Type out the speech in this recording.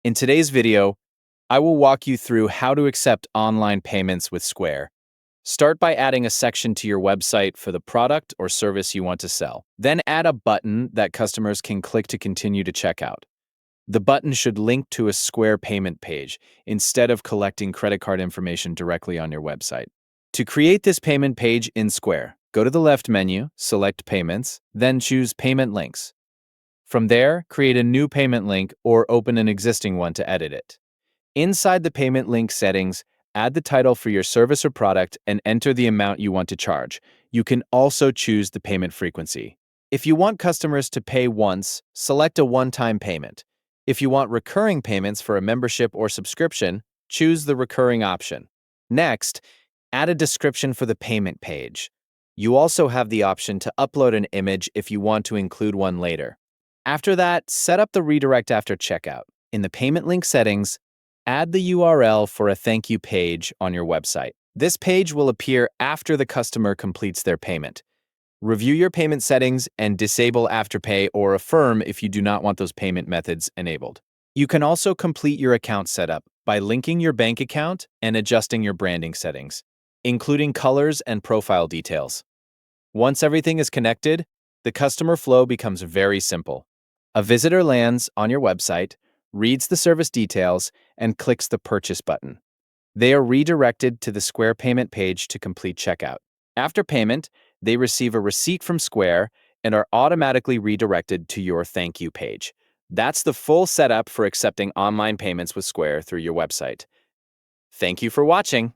In today's video, I will walk you through how to accept online payments with Square. Start by adding a section to your website for the product or service you want to sell. Then add a button that customers can click to continue to checkout. The button should link to a Square payment page instead of collecting credit card information directly on your website. To create this payment page in Square, go to the left menu, select Payments, then choose Payment Links. From there, create a new payment link or open an existing one to edit it. Inside the payment link settings, add the title for your service or product and enter the amount you want to charge. You can also choose the payment frequency. If you want customers to pay once, select a one-time payment. If you want recurring payments for a membership or subscription, choose the recurring option. Next, add a description for the payment page. You also have the option to upload an image if you want to include one later. After that, set up the redirect after checkout. In the payment link settings, add the URL for a thank you page on your website. This page will appear after the customer completes their payment. Review your payment settings and disable Afterpay or Affirm if you do not want those payment methods enabled. You can also complete your account setup by linking your bank account and adjusting your branding settings, including colors and profile details. Once everything is connected, the customer flow becomes very simple. A visitor lands on your website, reads the service details, and clicks the Purchase button. They are redirected to the Square payment page to complete checkout. After payment, they receive a receipt from Square and are automatically redirected to your thank you page. That's the full setup for accepting online payments with Square through your website. Thank you for watching.